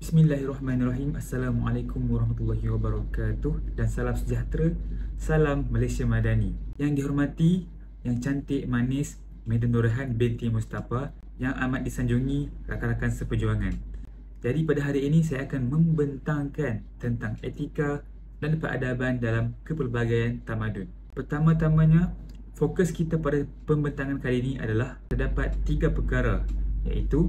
Bismillahirrahmanirrahim. Assalamualaikum warahmatullahi wabarakatuh dan salam sejahtera. Salam Malaysia Madani. Yang dihormati, yang cantik, manis, Medan Nurhan binti Mustafa, yang amat disanjungi rakan-rakan seperjuangan. Jadi pada hari ini saya akan membentangkan tentang etika dan peradaban dalam kepelbagaian tamadun. Pertama-tamanya, fokus kita pada pembentangan kali ini adalah terdapat 3 perkara, iaitu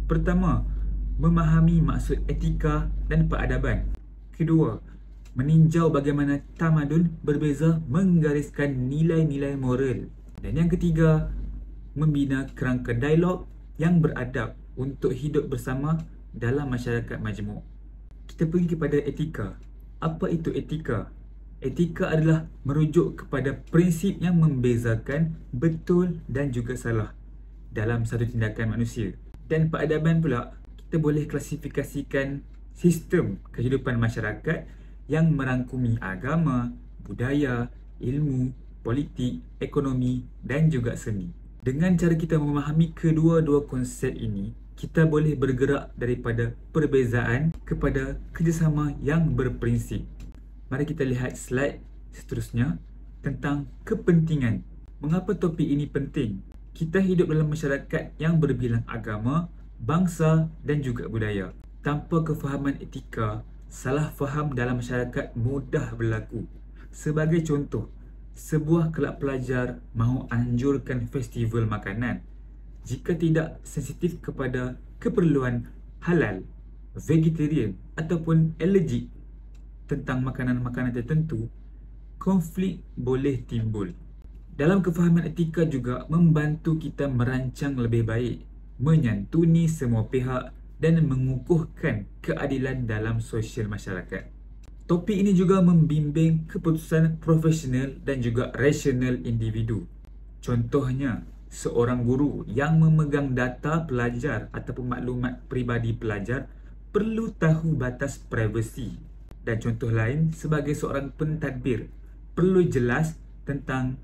pertama, memahami maksud etika dan peradaban. Kedua, meninjau bagaimana tamadun berbeza menggariskan nilai-nilai moral. Dan yang ketiga, membina kerangka dialog yang beradab untuk hidup bersama dalam masyarakat majmuk. Kita pergi kepada etika. Apa itu etika? Etika adalah merujuk kepada prinsip yang membezakan betul dan juga salah dalam satu tindakan manusia. Dan peradaban pula, kita boleh klasifikasikan sistem kehidupan masyarakat yang merangkumi agama, budaya, ilmu, politik, ekonomi dan juga seni. Dengan cara kita memahami kedua-dua konsep ini, kita boleh bergerak daripada perbezaan kepada kerjasama yang berprinsip. Mari kita lihat slide seterusnya tentang kepentingan. Mengapa topik ini penting? Kita hidup dalam masyarakat yang berbilang agama, bangsa dan juga budaya. Tanpa kefahaman etika, salah faham dalam masyarakat mudah berlaku. Sebagai contoh, sebuah kelab pelajar mahu anjurkan festival makanan. Jika tidak sensitif kepada keperluan halal, vegetarian ataupun alergik tentang makanan-makanan tertentu, konflik boleh timbul. Dalam kefahaman etika juga membantu kita merancang lebih baik, menyantuni semua pihak dan mengukuhkan keadilan dalam sosial masyarakat. Topik ini juga membimbing keputusan profesional dan juga rasional individu. Contohnya, seorang guru yang memegang data pelajar ataupun maklumat peribadi pelajar perlu tahu batas privasi. Dan contoh lain, sebagai seorang pentadbir, perlu jelas tentang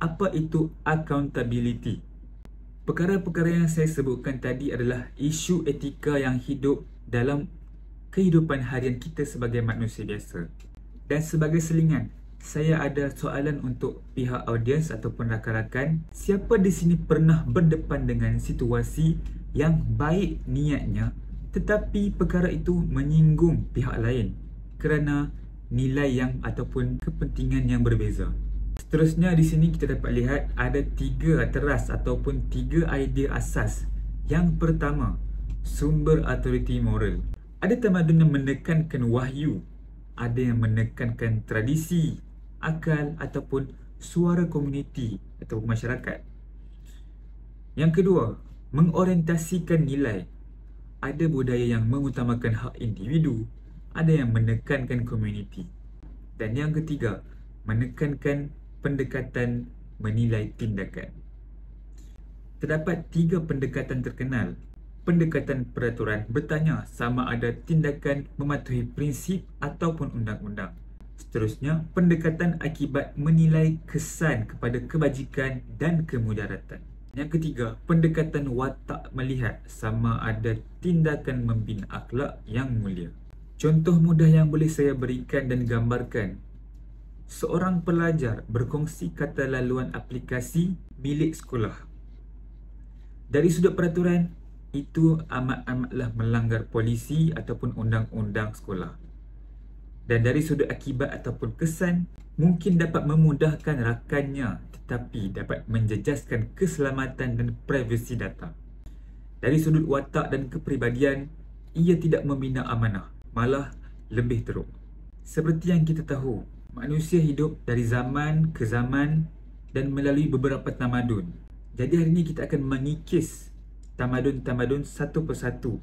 apa itu accountability. Perkara-perkara yang saya sebutkan tadi adalah isu etika yang hidup dalam kehidupan harian kita sebagai manusia biasa. Dan sebagai selingan, saya ada soalan untuk pihak audiens ataupun rakan-rakan. Siapa di sini pernah berdepan dengan situasi yang baik niatnya tetapi perkara itu menyinggung pihak lain kerana nilai yang ataupun kepentingan yang berbeza? Seterusnya di sini kita dapat lihat ada 3 teras ataupun 3 idea asas. Yang pertama, sumber authority moral. Ada tamadun yang menekankan wahyu, ada yang menekankan tradisi, akal ataupun suara komuniti atau masyarakat. Yang kedua, mengorientasikan nilai. Ada budaya yang mengutamakan hak individu, ada yang menekankan komuniti. Dan yang ketiga, menekankan pendekatan menilai tindakan. Terdapat 3 pendekatan terkenal. Pendekatan peraturan bertanya sama ada tindakan mematuhi prinsip ataupun undang-undang. Seterusnya, pendekatan akibat menilai kesan kepada kebajikan dan kemudaratan. Yang ketiga, pendekatan watak melihat sama ada tindakan membina akhlak yang mulia. Contoh mudah yang boleh saya berikan dan gambarkan. Seorang pelajar berkongsi kata laluan aplikasi milik sekolah. Dari sudut peraturan, itu amat-amatlah melanggar polisi ataupun undang-undang sekolah. Dan dari sudut akibat ataupun kesan, mungkin dapat memudahkan rakannya tetapi dapat menjejaskan keselamatan dan privasi data. Dari sudut watak dan kepribadian, ia tidak membina amanah, malah lebih teruk. Seperti yang kita tahu, manusia hidup dari zaman ke zaman dan melalui beberapa tamadun. Jadi hari ini kita akan mengikis tamadun-tamadun satu persatu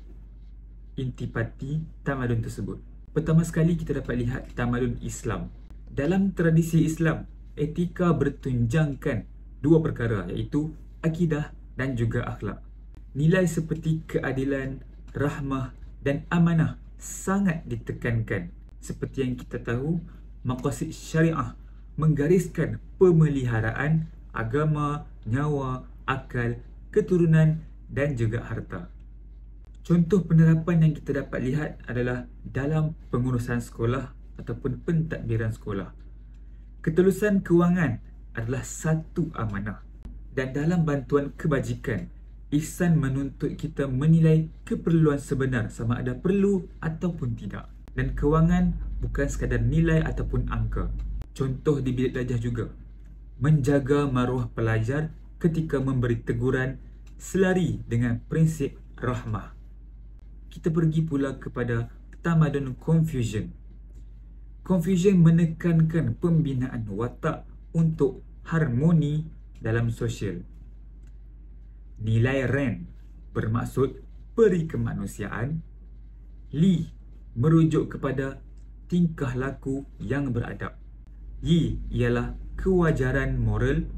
intipati tamadun tersebut. Pertama sekali kita dapat lihat tamadun Islam. Dalam tradisi Islam, etika bertunjangkan 2 perkara, iaitu akidah dan juga akhlak. Nilai seperti keadilan, rahmah dan amanah sangat ditekankan. Seperti yang kita tahu, maqasid syariah menggariskan pemeliharaan agama, nyawa, akal, keturunan dan juga harta. Contoh penerapan yang kita dapat lihat adalah dalam pengurusan sekolah ataupun pentadbiran sekolah. Ketulusan kewangan adalah satu amanah. Dan dalam bantuan kebajikan, ihsan menuntut kita menilai keperluan sebenar sama ada perlu ataupun tidak. Dan kewangan bukan sekadar nilai ataupun angka. Contoh di bilik darjah juga. Menjaga maruah pelajar ketika memberi teguran selari dengan prinsip rahmah. Kita pergi pula kepada tamadun Confucian. Confucian menekankan pembinaan watak untuk harmoni dalam sosial. Nilai Ren bermaksud peri kemanusiaan. Li merujuk kepada tingkah laku yang beradab. Yi ialah kewajaran moral.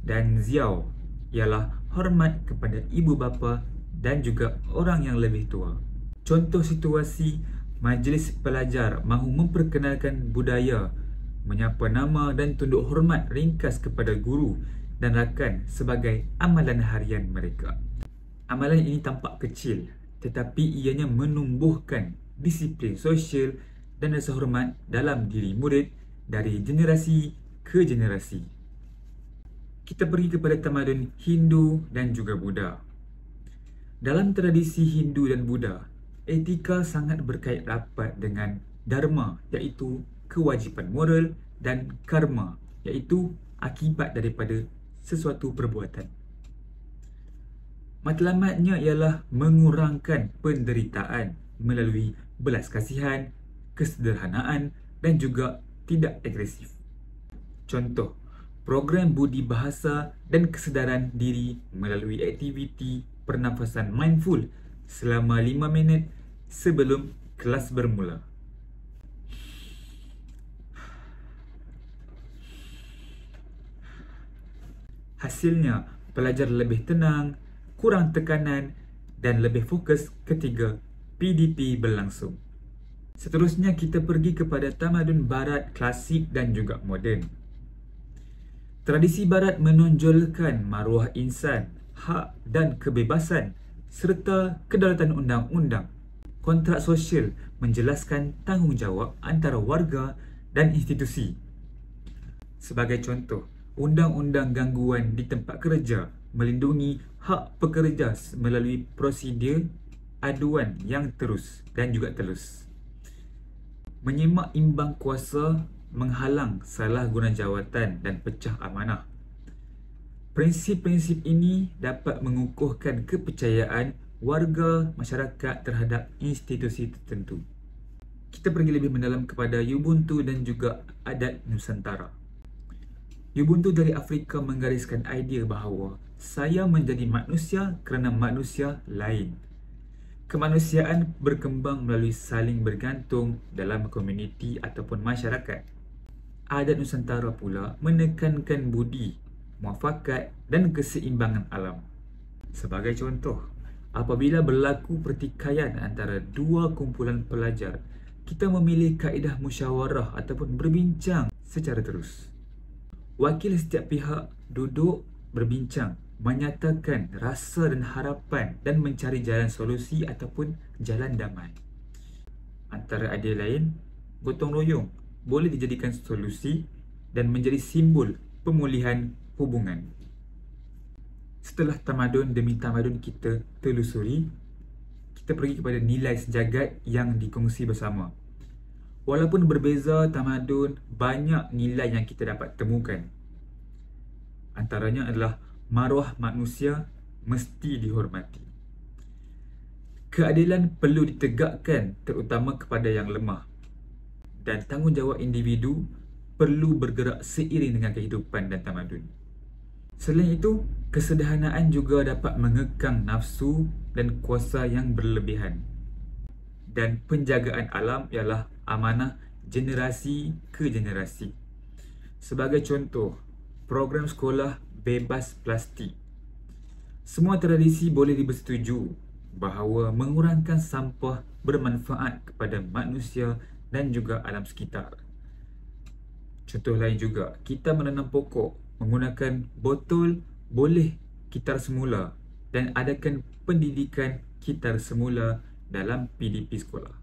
Dan Xiao ialah hormat kepada ibu bapa dan juga orang yang lebih tua. Contoh situasi, majlis pelajar mahu memperkenalkan budaya, menyapa nama dan tunduk hormat ringkas kepada guru dan rakan sebagai amalan harian mereka. Amalan ini tampak kecil, tetapi ianya menumbuhkan disiplin sosial dan rasa hormat dalam diri murid dari generasi ke generasi. Kita pergi kepada tamadun Hindu dan juga Buddha. Dalam tradisi Hindu dan Buddha, etika sangat berkait rapat dengan dharma, iaitu kewajipan moral, dan karma, iaitu akibat daripada sesuatu perbuatan. Matlamatnya ialah mengurangkan penderitaan melalui belas kasihan, kesederhanaan dan juga tidak agresif. Contoh, program budi bahasa dan kesedaran diri melalui aktiviti pernafasan mindful selama 5 minit sebelum kelas bermula. Hasilnya, pelajar lebih tenang, kurang tekanan dan lebih fokus ketika PDP berlangsung. Seterusnya kita pergi kepada tamadun barat klasik dan juga moden. Tradisi barat menonjolkan maruah insan, hak dan kebebasan serta kedaulatan undang-undang. Kontrak sosial menjelaskan tanggungjawab antara warga dan institusi. Sebagai contoh, undang-undang gangguan di tempat kerja melindungi hak pekerja melalui prosedur aduan yang terus dan juga telus. Menyemak imbang kuasa menghalang salah guna jawatan dan pecah amanah. Prinsip-prinsip ini dapat mengukuhkan kepercayaan warga masyarakat terhadap institusi tertentu. Kita pergi lebih mendalam kepada Ubuntu dan juga adat Nusantara. Ubuntu dari Afrika menggariskan idea bahawa saya menjadi manusia kerana manusia lain. Kemanusiaan berkembang melalui saling bergantung dalam komuniti ataupun masyarakat. Adat Nusantara pula menekankan budi, muafakat dan keseimbangan alam. Sebagai contoh, apabila berlaku pertikaian antara dua kumpulan pelajar, kita memilih kaedah musyawarah ataupun berbincang secara terus. Wakil setiap pihak duduk berbincang, menyatakan rasa dan harapan dan mencari jalan solusi ataupun jalan damai. Antara idea lain, gotong royong boleh dijadikan solusi dan menjadi simbol pemulihan hubungan. Setelah tamadun demi tamadun kita telusuri, kita pergi kepada nilai sejagat yang dikongsi bersama. Walaupun berbeza tamadun, banyak nilai yang kita dapat temukan. Antaranya adalah maruah manusia mesti dihormati. Keadilan perlu ditegakkan terutama kepada yang lemah. Dan tanggungjawab individu perlu bergerak seiring dengan kehidupan dan tamadun. Selain itu, kesederhanaan juga dapat mengekang nafsu dan kuasa yang berlebihan. Dan penjagaan alam ialah amanah generasi ke generasi. Sebagai contoh, program sekolah bebas plastik. Semua tradisi boleh dibersetuju bahawa mengurangkan sampah bermanfaat kepada manusia dan juga alam sekitar. Contoh lain juga, kita menanam pokok menggunakan botol boleh kitar semula dan adakan pendidikan sekitar semula dalam PDP sekolah.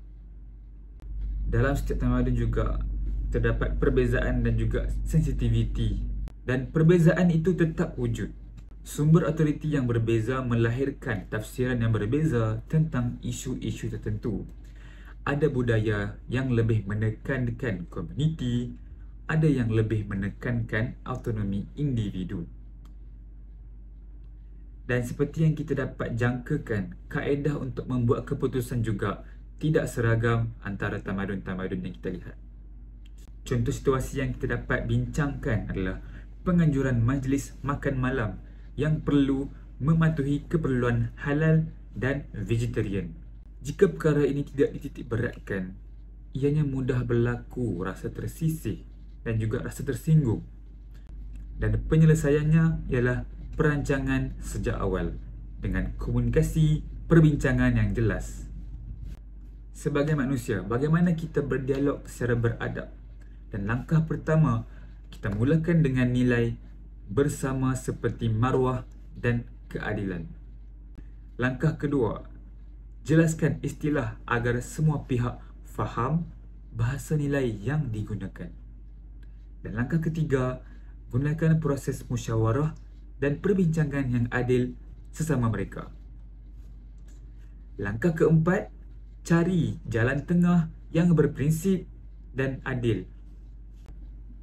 Dalam setiap tamadun juga terdapat perbezaan dan juga sensitiviti, dan perbezaan itu tetap wujud. Sumber autoriti yang berbeza melahirkan tafsiran yang berbeza tentang isu-isu tertentu. Ada budaya yang lebih menekankan komuniti, ada yang lebih menekankan autonomi individu. Dan seperti yang kita dapat jangkakan, kaedah untuk membuat keputusan juga tidak seragam antara tamadun-tamadun yang kita lihat. Contoh situasi yang kita dapat bincangkan adalah penganjuran majlis makan malam yang perlu mematuhi keperluan halal dan vegetarian. Jika perkara ini tidak dititik beratkan, ianya mudah berlaku rasa tersisih dan juga rasa tersinggung. Dan penyelesaiannya ialah perancangan sejak awal dengan komunikasi, perbincangan yang jelas. Sebagai manusia, bagaimana kita berdialog secara beradab? Dan langkah pertama, kita mulakan dengan nilai bersama seperti maruah dan keadilan. Langkah kedua, jelaskan istilah agar semua pihak faham bahasa nilai yang digunakan. Dan langkah ketiga, gunakan proses musyawarah dan perbincangan yang adil sesama mereka. Langkah keempat, cari jalan tengah yang berprinsip dan adil.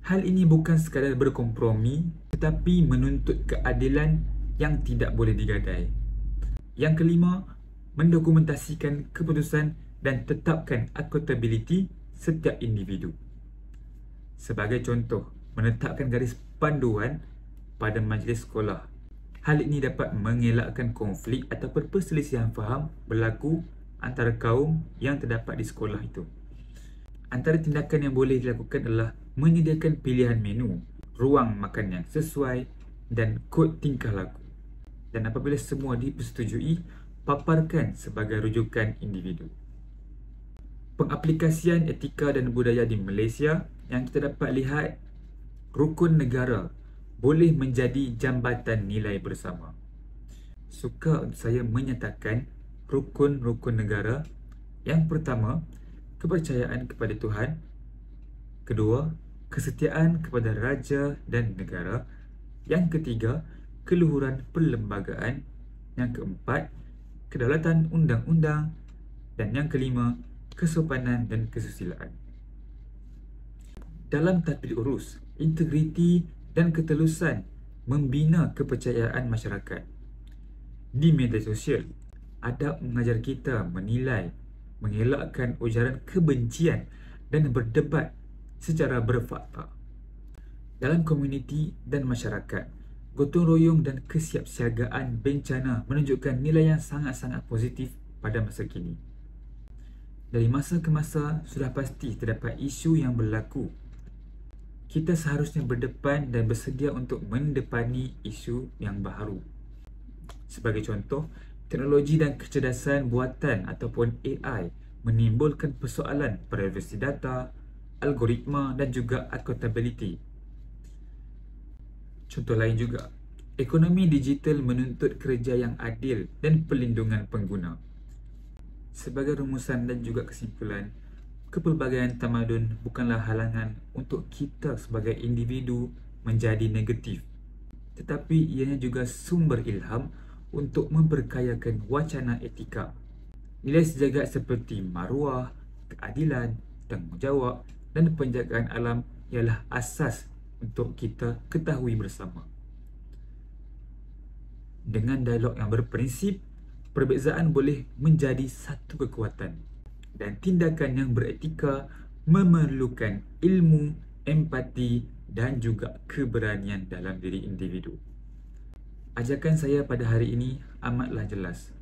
Hal ini bukan sekadar berkompromi, tetapi menuntut keadilan yang tidak boleh digadai. Yang kelima, mendokumentasikan keputusan dan tetapkan accountability setiap individu. Sebagai contoh, menetapkan garis panduan pada majlis sekolah. Hal ini dapat mengelakkan konflik ataupun perselisihan faham berlaku antara kaum yang terdapat di sekolah itu. Antara tindakan yang boleh dilakukan adalah menyediakan pilihan menu, ruang makan yang sesuai dan kod tingkah laku. Dan apabila semua dipersetujui, paparkan sebagai rujukan individu. Pengaplikasian etika dan budaya di Malaysia yang kita dapat lihat, rukun negara boleh menjadi jambatan nilai bersama. Suka untuk saya menyatakan rukun-rukun negara. Yang pertama, kepercayaan kepada Tuhan. Kedua, kesetiaan kepada raja dan negara. Yang ketiga, keluhuran perlembagaan. Yang keempat, kedaulatan undang-undang. Dan yang kelima, kesopanan dan kesusilaan. Dalam tadbir urus, integriti dan ketelusan membina kepercayaan masyarakat. Di media sosial, adab mengajar kita menilai, mengelakkan ujaran kebencian dan berdebat secara berfakta. Dalam komuniti dan masyarakat, gotong royong dan kesiapsiagaan bencana menunjukkan nilai yang sangat-sangat positif pada masa kini. Dari masa ke masa, sudah pasti terdapat isu yang berlaku. Kita seharusnya berdepan dan bersedia untuk mendepani isu yang baharu. Sebagai contoh, teknologi dan kecerdasan buatan ataupun AI menimbulkan persoalan privasi data, algoritma dan juga accountability. Contoh lain juga, ekonomi digital menuntut kerja yang adil dan perlindungan pengguna. Sebagai rumusan dan juga kesimpulan, kepelbagaian tamadun bukanlah halangan untuk kita sebagai individu menjadi negatif, tetapi ianya juga sumber ilham untuk memperkayakan wacana etika. Nilai sejagat seperti maruah, keadilan, tanggungjawab dan penjagaan alam ialah asas untuk kita ketahui bersama. Dengan dialog yang berprinsip, perbezaan boleh menjadi satu kekuatan. Dan tindakan yang beretika memerlukan ilmu, empati dan juga keberanian dalam diri individu. Ajakan saya pada hari ini amatlah jelas.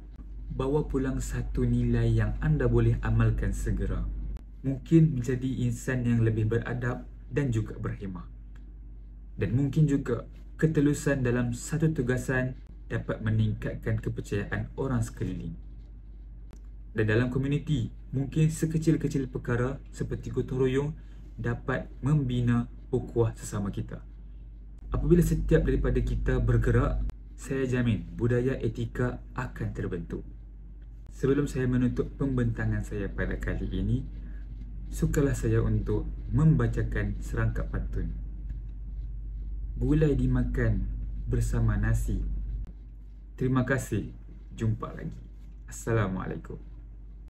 Bawa pulang satu nilai yang anda boleh amalkan segera. Mungkin menjadi insan yang lebih beradab dan juga berhemah. Dan mungkin juga ketelusan dalam satu tugasan dapat meningkatkan kepercayaan orang sekeliling. Dan dalam komuniti, mungkin sekecil-kecil perkara seperti gotong royong dapat membina ukhuwah sesama kita. Apabila setiap daripada kita bergerak, saya jamin budaya etika akan terbentuk. Sebelum saya menutup pembentangan saya pada kali ini, sukalah saya untuk membacakan serangkap pantun. Gulai dimakan bersama nasi. Terima kasih. Jumpa lagi. Assalamualaikum.